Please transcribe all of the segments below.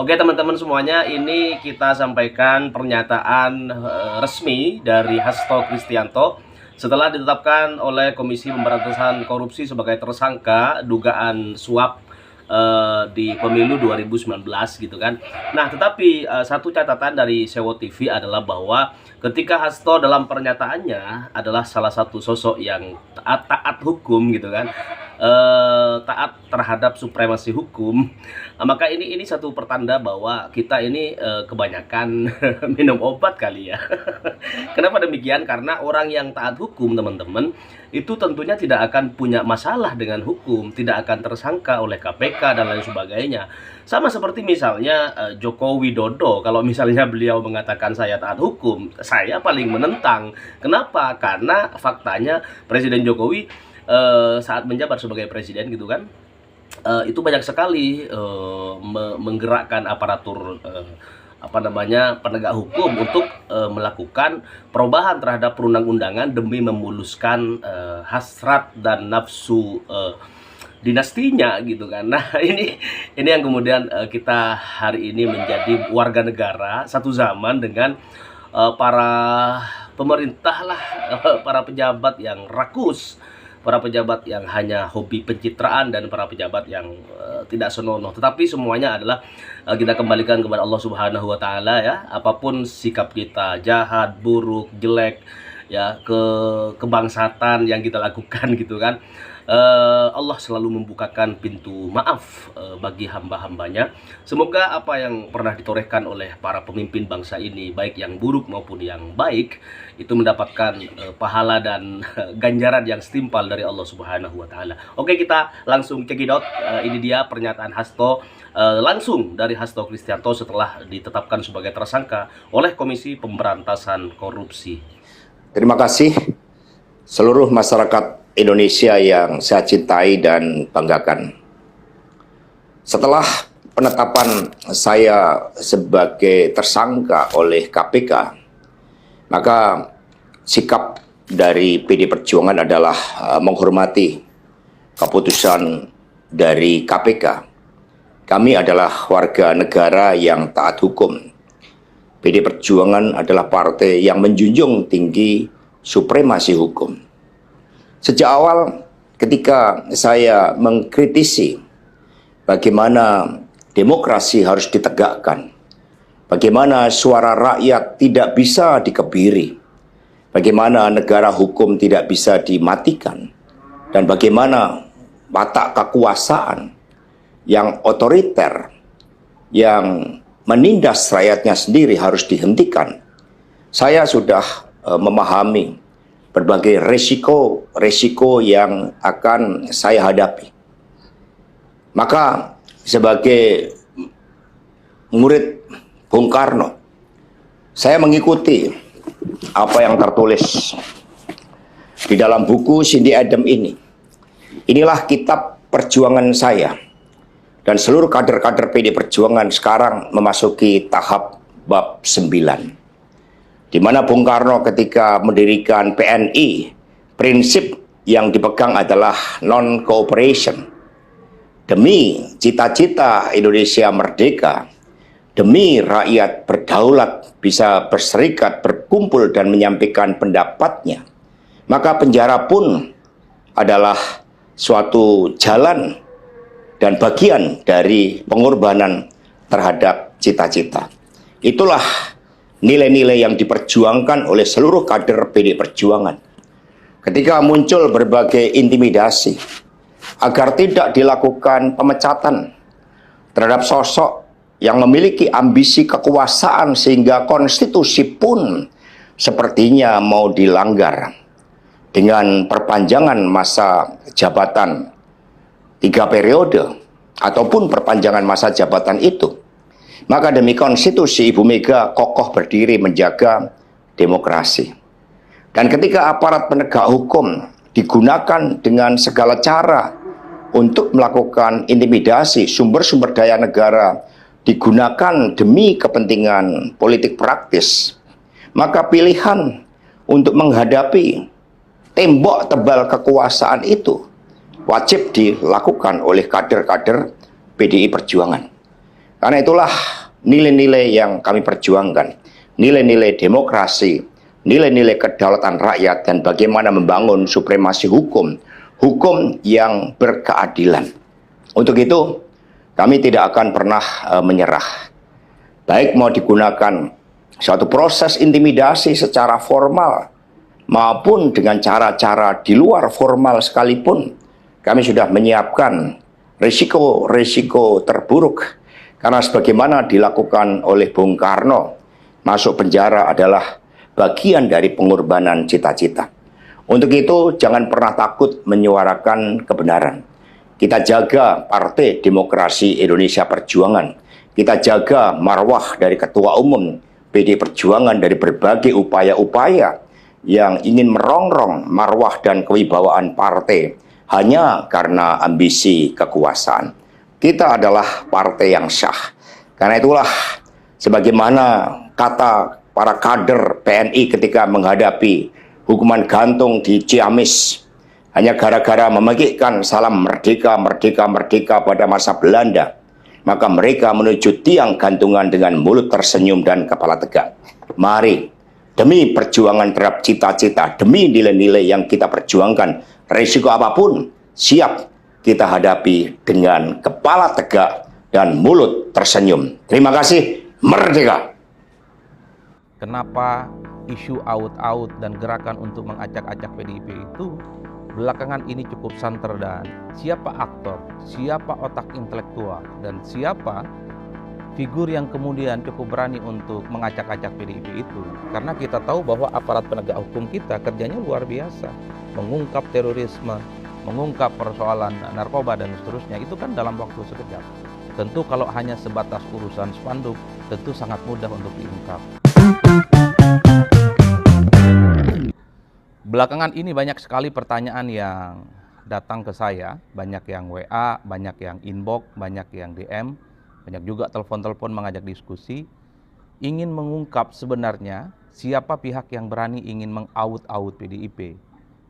Oke teman-teman semuanya, ini kita sampaikan pernyataan resmi dari Hasto Kristianto setelah ditetapkan oleh Komisi Pemberantasan Korupsi sebagai tersangka dugaan suap di pemilu 2019 gitu kan. Nah, tetapi satu catatan dari Sewo TV adalah bahwa ketika Hasto dalam pernyataannya adalah salah satu sosok yang taat hukum gitu kan, taat terhadap supremasi hukum, maka ini satu pertanda bahwa kita ini kebanyakan minum obat kali ya. Kenapa demikian? Karena orang yang taat hukum teman-teman itu tentunya tidak akan punya masalah dengan hukum, tidak akan tersangka oleh KPK dan lain sebagainya. Sama seperti misalnya Joko Widodo, kalau misalnya beliau mengatakan saya taat hukum, saya paling menentang. Kenapa? Karena faktanya Presiden Jokowi saat menjabat sebagai presiden gitu kan, itu banyak sekali menggerakkan aparatur penegak hukum untuk melakukan perubahan terhadap perundang-undangan demi memuluskan hasrat dan nafsu dinastinya gitu kan. Nah, ini yang kemudian kita hari ini menjadi warga negara satu zaman dengan para pemerintah lah, para pejabat yang rakus, para pejabat yang hanya hobi pencitraan, dan para pejabat yang tidak senonoh. Tetapi semuanya adalah kita kembalikan kepada Allah Subhanahu wa taala ya. Apapun sikap kita, jahat, buruk, jelek ya, kebangsatan yang kita lakukan gitu kan, Allah selalu membukakan pintu maaf bagi hamba-hambanya. Semoga apa yang pernah ditorehkan oleh para pemimpin bangsa ini, baik yang buruk maupun yang baik, itu mendapatkan pahala dan ganjaran yang setimpal dari Allah Subhanahu wa taala. Oke, kita langsung cekidot. Ini dia pernyataan Hasto langsung dari Hasto Kristianto setelah ditetapkan sebagai tersangka oleh Komisi Pemberantasan Korupsi. Terima kasih seluruh masyarakat Indonesia yang saya cintai dan banggakan. Setelah penetapan saya sebagai tersangka oleh KPK, maka sikap dari PD Perjuangan adalah menghormati keputusan dari KPK. Kami adalah warga negara yang taat hukum. PD Perjuangan adalah partai yang menjunjung tinggi supremasi hukum. Sejak awal ketika saya mengkritisi bagaimana demokrasi harus ditegakkan, bagaimana suara rakyat tidak bisa dikebiri, bagaimana negara hukum tidak bisa dimatikan, dan bagaimana watak kekuasaan yang otoriter, yang menindas rakyatnya sendiri harus dihentikan. Saya sudah memahami berbagai resiko yang akan saya hadapi. Maka sebagai murid Bung Karno, saya mengikuti apa yang tertulis di dalam buku Cindy Adams ini. Inilah kitab perjuangan saya. Dan seluruh kader-kader PD Perjuangan sekarang memasuki tahap bab 9. Di mana Bung Karno ketika mendirikan PNI, prinsip yang dipegang adalah non-cooperation. Demi cita-cita Indonesia merdeka, demi rakyat berdaulat, bisa berserikat, berkumpul, dan menyampaikan pendapatnya, maka penjara pun adalah suatu jalan dan bagian dari pengorbanan terhadap cita-cita. Itulah nilai-nilai yang diperjuangkan oleh seluruh kader PD Perjuangan. Ketika muncul berbagai intimidasi agar tidak dilakukan pemecatan terhadap sosok yang memiliki ambisi kekuasaan sehingga konstitusi pun sepertinya mau dilanggar dengan perpanjangan masa jabatan 3 periode ataupun perpanjangan masa jabatan itu. Maka demi konstitusi, Ibu Mega kokoh berdiri menjaga demokrasi. Dan ketika aparat penegak hukum digunakan dengan segala cara untuk melakukan intimidasi, sumber-sumber daya negara digunakan demi kepentingan politik praktis, maka pilihan untuk menghadapi tembok tebal kekuasaan itu wajib dilakukan oleh kader-kader PDI Perjuangan. Karena itulah nilai-nilai yang kami perjuangkan, nilai-nilai demokrasi, nilai-nilai kedaulatan rakyat, dan bagaimana membangun supremasi hukum, hukum yang berkeadilan. Untuk itu, kami tidak akan pernah menyerah. Baik mau digunakan suatu proses intimidasi secara formal maupun dengan cara-cara di luar formal sekalipun, kami sudah menyiapkan risiko-risiko terburuk. Karena sebagaimana dilakukan oleh Bung Karno, masuk penjara adalah bagian dari pengorbanan cita-cita. Untuk itu, jangan pernah takut menyuarakan kebenaran. Kita jaga Partai Demokrasi Indonesia Perjuangan. Kita jaga marwah dari Ketua Umum PD Perjuangan dari berbagai upaya-upaya yang ingin merongrong marwah dan kewibawaan partai hanya karena ambisi kekuasaan. Kita adalah partai yang sah. Karena itulah, sebagaimana kata para kader PNI ketika menghadapi hukuman gantung di Ciamis, hanya gara-gara memegikkan salam merdeka, merdeka, merdeka pada masa Belanda, maka mereka menuju tiang gantungan dengan mulut tersenyum dan kepala tegak. Mari, demi perjuangan terhadap cita-cita, demi nilai-nilai yang kita perjuangkan, risiko apapun siap kita hadapi dengan kepala tegak dan mulut tersenyum. Terima kasih, merdeka! Kenapa isu out-out dan gerakan untuk mengacak-acak PDIP itu belakangan ini cukup santer, dan siapa aktor, siapa otak intelektual, dan siapa figur yang kemudian cukup berani untuk mengacak-acak PDIP itu? Karena kita tahu bahwa aparat penegak hukum kita kerjanya luar biasa, mengungkap terorisme, mengungkap persoalan narkoba dan seterusnya, itu kan dalam waktu sekejap. Tentu kalau hanya sebatas urusan spanduk, tentu sangat mudah untuk diungkap. Belakangan ini banyak sekali pertanyaan yang datang ke saya, banyak yang WA, banyak yang inbox, banyak yang DM, banyak juga telepon-telepon mengajak diskusi, ingin mengungkap sebenarnya siapa pihak yang berani ingin meng-out-out PDIP.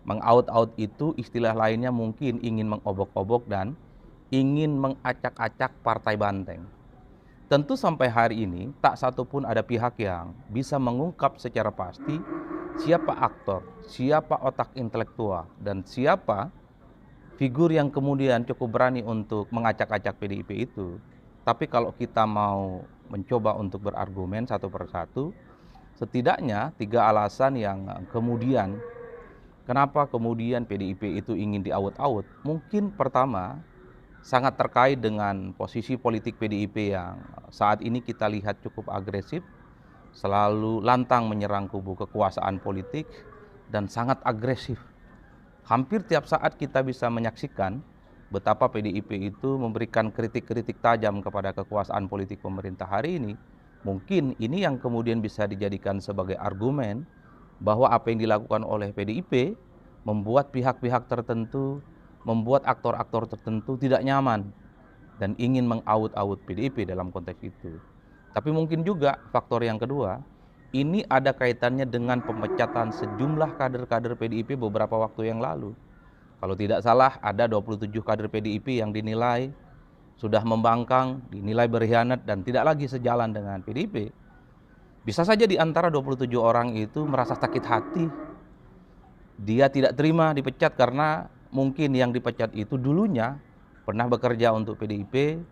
Meng-out-out itu istilah lainnya mungkin ingin mengobok-obok dan ingin mengacak-acak partai banteng. Tentu sampai hari ini tak satu pun ada pihak yang bisa mengungkap secara pasti siapa aktor, siapa otak intelektual, dan siapa figur yang kemudian cukup berani untuk mengacak-acak PDIP itu. Tapi kalau kita mau mencoba untuk berargumen satu persatu, setidaknya 3 alasan yang kemudian kenapa kemudian PDIP itu ingin di-out-out. Mungkin pertama, sangat terkait dengan posisi politik PDIP yang saat ini kita lihat cukup agresif, selalu lantang menyerang kubu kekuasaan politik, dan sangat agresif. Hampir tiap saat kita bisa menyaksikan betapa PDIP itu memberikan kritik-kritik tajam kepada kekuasaan politik pemerintah hari ini. Mungkin ini yang kemudian bisa dijadikan sebagai argumen bahwa apa yang dilakukan oleh PDIP membuat pihak-pihak tertentu, membuat aktor-aktor tertentu tidak nyaman dan ingin meng-out-out PDIP dalam konteks itu. Tapi mungkin juga faktor yang kedua, ini ada kaitannya dengan pemecatan sejumlah kader-kader PDIP beberapa waktu yang lalu. Kalau tidak salah ada 27 kader PDIP yang dinilai sudah membangkang, dinilai berkhianat dan tidak lagi sejalan dengan PDIP. Bisa saja di antara 27 orang itu merasa sakit hati. Dia tidak terima dipecat karena mungkin yang dipecat itu dulunya pernah bekerja untuk PDIP,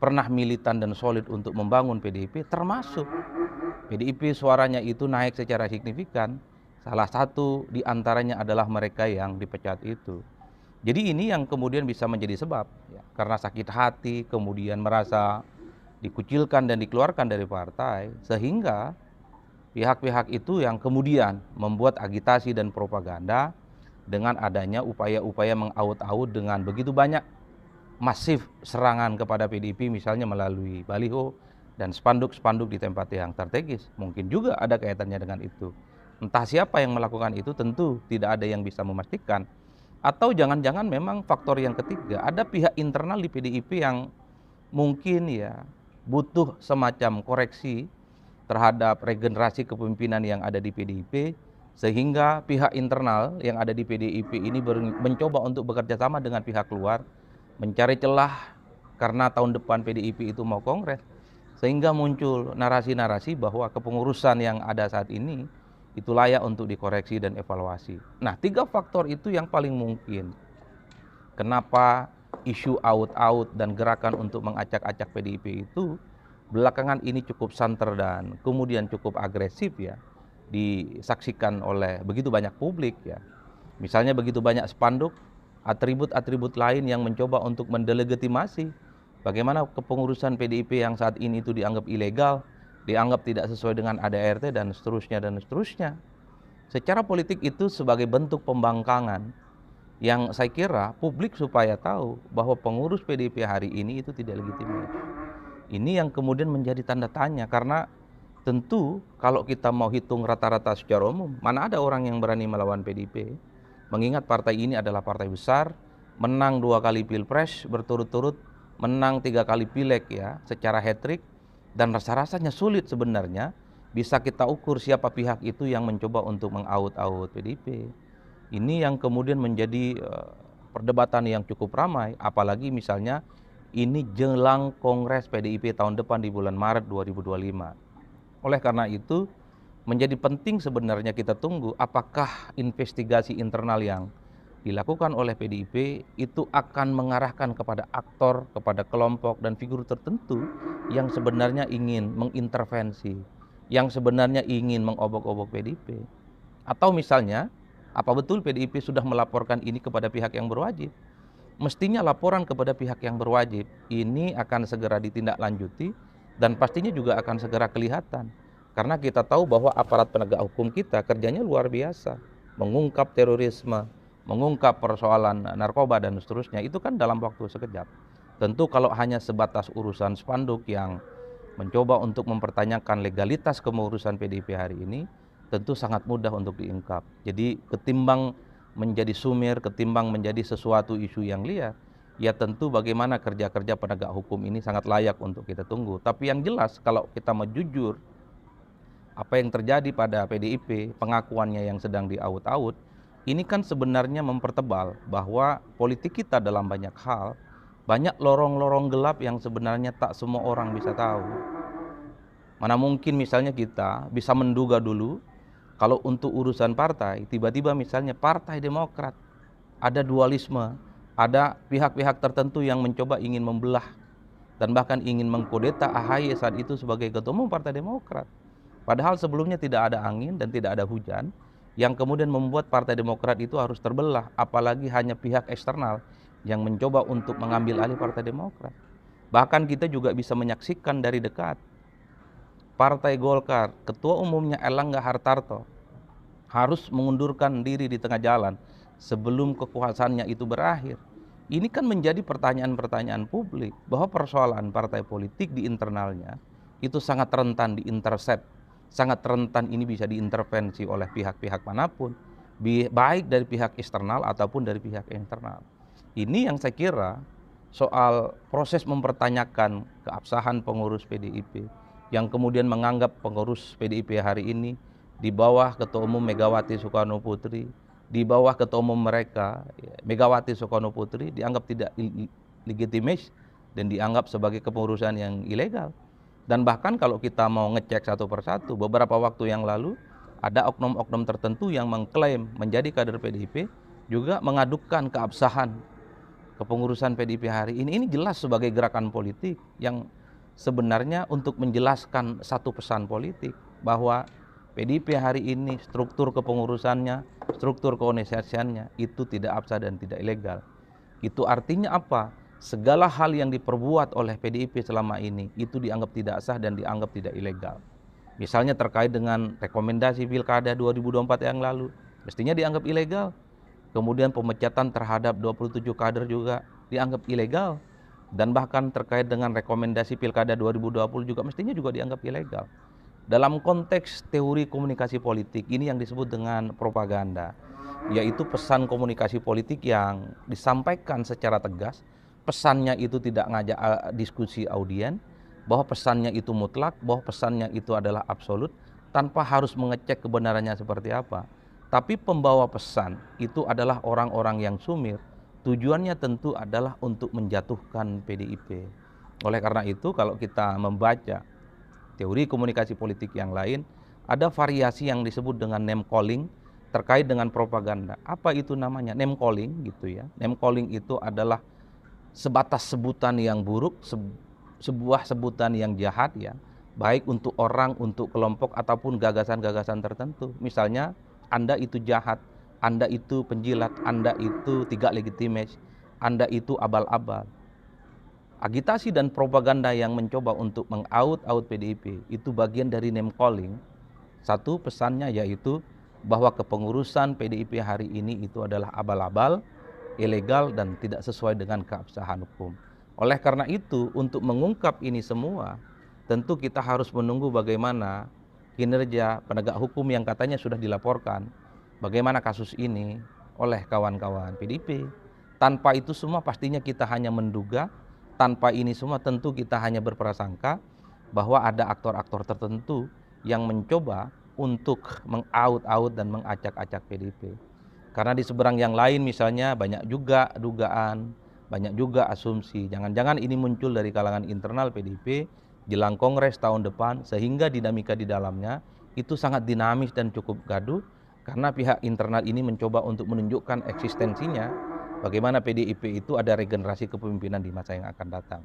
pernah militan dan solid untuk membangun PDIP, termasuk PDIP suaranya itu naik secara signifikan. Salah satu di antaranya adalah mereka yang dipecat itu. Jadi ini yang kemudian bisa menjadi sebab, ya, karena sakit hati, kemudian merasa dikucilkan dan dikeluarkan dari partai, sehingga pihak-pihak itu yang kemudian membuat agitasi dan propaganda dengan adanya upaya-upaya meng-out-out dengan begitu banyak masif serangan kepada PDIP, misalnya melalui baliho dan spanduk-spanduk di tempat yang strategis. Mungkin juga ada kaitannya dengan itu. Entah siapa yang melakukan itu, tentu tidak ada yang bisa memastikan. Atau jangan-jangan memang faktor yang ketiga, ada pihak internal di PDIP yang mungkin ya butuh semacam koreksi terhadap regenerasi kepemimpinan yang ada di PDIP, sehingga pihak internal yang ada di PDIP ini mencoba untuk bekerja sama dengan pihak luar, mencari celah karena tahun depan PDIP itu mau kongres, Sehingga muncul narasi-narasi bahwa kepengurusan yang ada saat ini itu layak untuk dikoreksi dan evaluasi. Nah, 3 faktor itu yang paling mungkin. Kenapa isu out-out dan gerakan untuk mengacak-acak PDIP itu belakangan ini cukup santer dan kemudian cukup agresif ya, disaksikan oleh begitu banyak publik ya. Misalnya begitu banyak spanduk, atribut-atribut lain yang mencoba untuk mendelegitimasi bagaimana kepengurusan PDIP yang saat ini itu dianggap ilegal, dianggap tidak sesuai dengan ADART dan seterusnya dan seterusnya. Secara politik itu sebagai bentuk pembangkangan yang saya kira publik supaya tahu bahwa pengurus PDIP hari ini itu tidak legitimate. Ini yang kemudian menjadi tanda tanya, karena tentu kalau kita mau hitung rata-rata secara umum, mana ada orang yang berani melawan PDIP? Mengingat partai ini adalah partai besar, menang 2 kali pilpres berturut-turut, menang 3 kali pileg ya, secara hat-trick, dan rasa-rasanya sulit sebenarnya bisa kita ukur siapa pihak itu yang mencoba untuk mengaut-aut PDIP. Ini yang kemudian menjadi perdebatan yang cukup ramai, apalagi misalnya ini jelang Kongres PDIP tahun depan di bulan Maret 2025. Oleh karena itu, menjadi penting sebenarnya kita tunggu apakah investigasi internal yang dilakukan oleh PDIP itu akan mengarahkan kepada aktor, kepada kelompok dan figur tertentu yang sebenarnya ingin mengintervensi, yang sebenarnya ingin mengobok-obok PDIP. Atau misalnya, apa betul PDIP sudah melaporkan ini kepada pihak yang berwajib? Mestinya laporan kepada pihak yang berwajib ini akan segera ditindaklanjuti dan pastinya juga akan segera kelihatan. Karena kita tahu bahwa aparat penegak hukum kita kerjanya luar biasa. Mengungkap terorisme, mengungkap persoalan narkoba dan seterusnya, itu kan dalam waktu sekejap. Tentu kalau hanya sebatas urusan spanduk yang mencoba untuk mempertanyakan legalitas kepengurusan PDIP hari ini, tentu sangat mudah untuk diungkap. Jadi ketimbang menjadi sumir, ketimbang menjadi sesuatu isu yang liar, ya tentu bagaimana kerja-kerja penegak hukum ini sangat layak untuk kita tunggu. Tapi yang jelas kalau kita mau jujur, apa yang terjadi pada PDIP, pengakuannya yang sedang diaut-aut, ini kan sebenarnya mempertebal bahwa politik kita dalam banyak hal, banyak lorong-lorong gelap yang sebenarnya tak semua orang bisa tahu. Mana mungkin misalnya kita bisa menduga dulu, kalau untuk urusan partai, tiba-tiba misalnya Partai Demokrat, ada dualisme, ada pihak-pihak tertentu yang mencoba ingin membelah, dan bahkan ingin mengkudeta AHY saat itu sebagai ketua umum Partai Demokrat. Padahal sebelumnya tidak ada angin dan tidak ada hujan, yang kemudian membuat Partai Demokrat itu harus terbelah, apalagi hanya pihak eksternal yang mencoba untuk mengambil alih Partai Demokrat. Bahkan kita juga bisa menyaksikan dari dekat, Partai Golkar, ketua umumnya Erlangga Hartarto, harus mengundurkan diri di tengah jalan sebelum kekuasaannya itu berakhir. Ini kan menjadi pertanyaan-pertanyaan publik bahwa persoalan partai politik di internalnya itu sangat rentan diintercept, sangat rentan ini bisa diintervensi oleh pihak-pihak manapun, baik dari pihak eksternal ataupun dari pihak internal. Ini yang saya kira soal proses mempertanyakan keabsahan pengurus PDIP, yang kemudian menganggap pengurus PDIP hari ini di bawah Ketua Umum Megawati Soekarno Putri, di bawah Ketua Umum mereka Megawati Soekarno Putri dianggap tidak legitimate dan dianggap sebagai kepengurusan yang ilegal. Dan bahkan kalau kita mau ngecek satu persatu, beberapa waktu yang lalu ada oknum-oknum tertentu yang mengklaim menjadi kader PDIP juga mengadukan keabsahan kepengurusan PDIP hari ini. Ini jelas sebagai gerakan politik yang sebenarnya untuk menjelaskan satu pesan politik bahwa PDIP hari ini struktur kepengurusannya, struktur keorganisasiannya itu tidak absah dan tidak ilegal. Itu artinya apa? Segala hal yang diperbuat oleh PDIP selama ini itu dianggap tidak sah dan dianggap tidak ilegal. Misalnya terkait dengan rekomendasi Pilkada 2024 yang lalu, mestinya dianggap ilegal. Kemudian pemecatan terhadap 27 kader juga dianggap ilegal. Dan bahkan terkait dengan rekomendasi Pilkada 2020 juga mestinya juga dianggap ilegal. Dalam konteks teori komunikasi politik, ini yang disebut dengan propaganda, yaitu pesan komunikasi politik yang disampaikan secara tegas, pesannya itu tidak ngajak diskusi audien, bahwa pesannya itu mutlak, bahwa pesannya itu adalah absolut, tanpa harus mengecek kebenarannya seperti apa. Tapi pembawa pesan itu adalah orang-orang yang sumir. Tujuannya tentu adalah untuk menjatuhkan PDIP. Oleh karena itu, kalau kita membaca teori komunikasi politik yang lain, ada variasi yang disebut dengan name calling terkait dengan propaganda. Apa itu namanya? Name calling gitu ya. Name calling itu adalah sebatas sebutan yang buruk, sebuah sebutan yang jahat ya, baik untuk orang, untuk kelompok ataupun gagasan-gagasan tertentu. Misalnya, Anda itu jahat, Anda itu penjilat, Anda itu tidak legitimate, Anda itu abal-abal. Agitasi dan propaganda yang mencoba untuk meng-out PDIP itu bagian dari name calling. Satu pesannya yaitu bahwa kepengurusan PDIP hari ini itu adalah abal-abal, ilegal dan tidak sesuai dengan keabsahan hukum. Oleh karena itu, untuk mengungkap ini semua, tentu kita harus menunggu bagaimana kinerja penegak hukum yang katanya sudah dilaporkan, bagaimana kasus ini oleh kawan-kawan PDIP. Tanpa itu semua pastinya kita hanya menduga, tanpa ini semua tentu kita hanya berprasangka bahwa ada aktor-aktor tertentu yang mencoba untuk meng-out dan mengacak-acak PDIP. Karena di seberang yang lain misalnya banyak juga dugaan, banyak juga asumsi, jangan-jangan ini muncul dari kalangan internal PDIP jelang Kongres tahun depan, sehingga dinamika di dalamnya itu sangat dinamis dan cukup gaduh, karena pihak internal ini mencoba untuk menunjukkan eksistensinya, bagaimana PDIP itu ada regenerasi kepemimpinan di masa yang akan datang.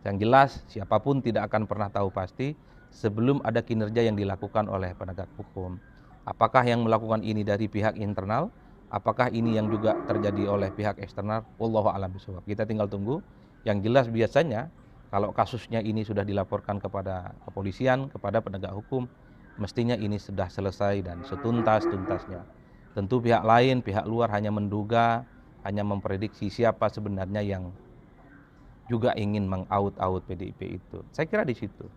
Yang jelas, siapapun tidak akan pernah tahu pasti sebelum ada kinerja yang dilakukan oleh penegak hukum. Apakah yang melakukan ini dari pihak internal? Apakah ini yang juga terjadi oleh pihak eksternal? Wallahu a'lam bishawab. Kita tinggal tunggu. Yang jelas biasanya kalau kasusnya ini sudah dilaporkan kepada kepolisian, kepada penegak hukum, mestinya ini sudah selesai dan setuntas-tuntasnya. Tentu pihak lain, pihak luar hanya menduga, hanya memprediksi siapa sebenarnya yang juga ingin meng-out PDIP itu. Saya kira di situ.